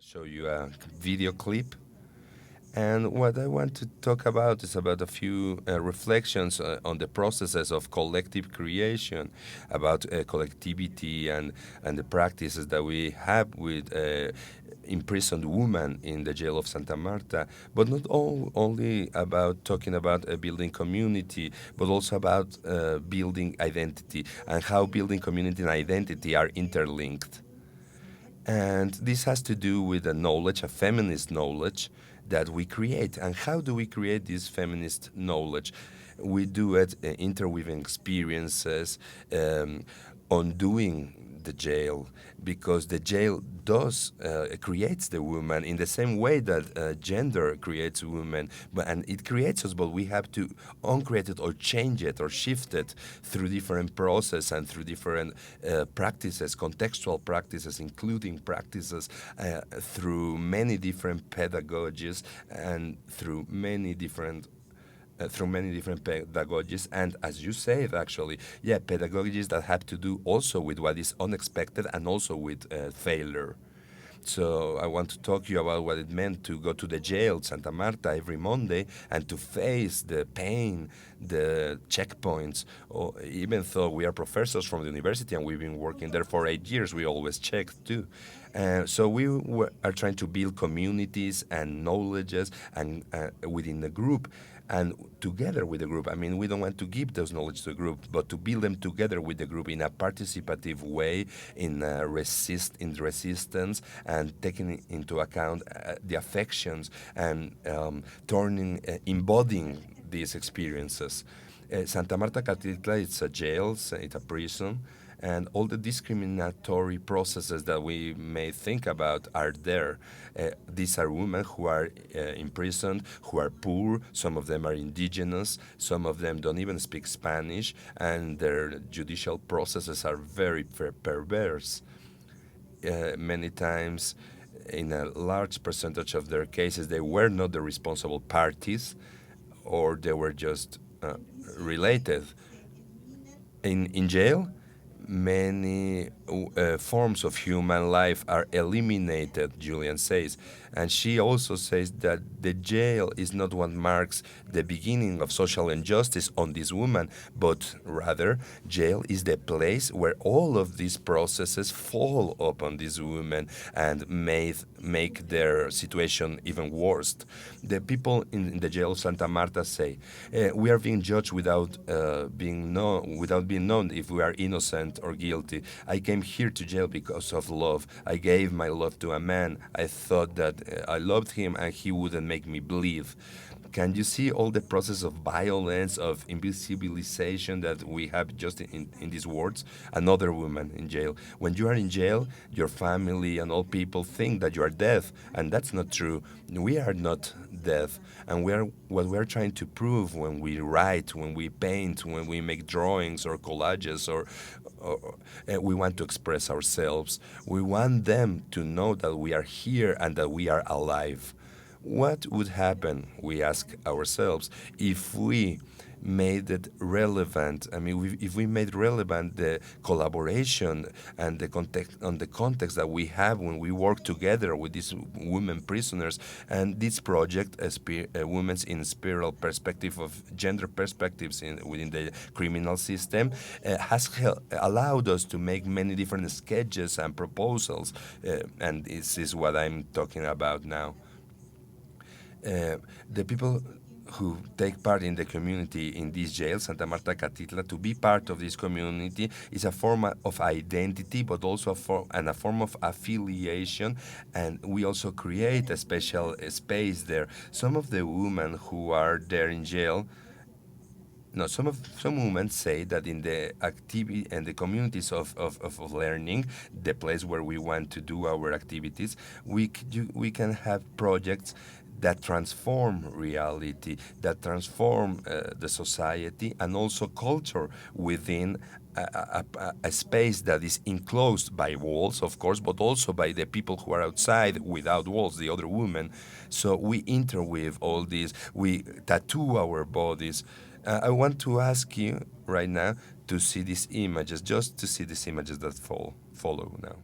show you a video clip. And what I want to talk about is about a few reflections on the processes of collective creation, about collectivity and the practices that we have with imprisoned women in the jail of Santa Marta, but not only about talking about building community, but also about building identity and how building community and identity are interlinked. And this has to do with a knowledge, a feminist knowledge that we create. And how do we create this feminist knowledge? We do it interweaving experiences, undoing the jail, because the jail does creates the woman in the same way that gender creates women, and it creates us, but we have to uncreate it or change it or shift it through different process and through different practices, contextual practices, including practices through many different pedagogies and through many different pedagogies, and as you said, actually, pedagogies that have to do also with what is unexpected and also with failure. So I want to talk to you about what it meant to go to the jail, Santa Marta, every Monday and to face the pain, the checkpoints. Even though we are professors from the university and we've been working there for 8 years, we always check too. So we are trying to build communities and knowledges and within the group. And together with the group, I mean, we don't want to give those knowledge to the group, but to build them together with the group in a participative way, in resistance, and taking into account the affections and embodying these experiences. Santa Marta Acatitla, it's a jail, it's a prison, and all the discriminatory processes that we may think about are there. These are women who are imprisoned, who are poor, some of them are indigenous, some of them don't even speak Spanish, and their judicial processes are very perverse. Many times, in a large percentage of their cases, they were not the responsible parties, or they were just related. In jail, many forms of human life are eliminated, Julian says. And she also says that the jail is not what marks the beginning of social injustice on this woman, but rather, jail is the place where all of these processes fall upon this woman and make their situation even worse. The people in the jail of Santa Marta say, we are being judged without being known if we are innocent or guilty. I came here to jail because of love. I gave my love to a man. I thought that I loved him and he wouldn't make me bleed. Can you see all the process of violence, of invisibilization that we have just in these words? Another woman in jail. When you are in jail, your family and all people think that you are dead, and that's not true. We are not dead, and what we are trying to prove when we write, when we paint, when we make drawings or collages, or we want to express ourselves. We want them to know that we are here and that we are alive. What would happen, we ask ourselves, if we made it relevant? I mean, if we made relevant the collaboration and the context that we have when we work together with these women prisoners, and this project, Women's in Spiral Perspective of Gender Perspectives within the criminal system, has allowed us to make many different sketches and proposals, and this is what I'm talking about now. The people who take part in the community in this jail, Santa Marta Acatitla, to be part of this community is a form of identity, but also a form of affiliation, and we also create a special space there. Some of the women who are there in jail, no, some women say that in the activity and the communities of learning, the place where we want to do our activities, we can have projects that transform reality, that transform the society and also culture within a space that is enclosed by walls, of course, but also by the people who are outside without walls, the other women. So we interweave all this, we tattoo our bodies. I want to ask you right now to see these images, just to see these images that follow now.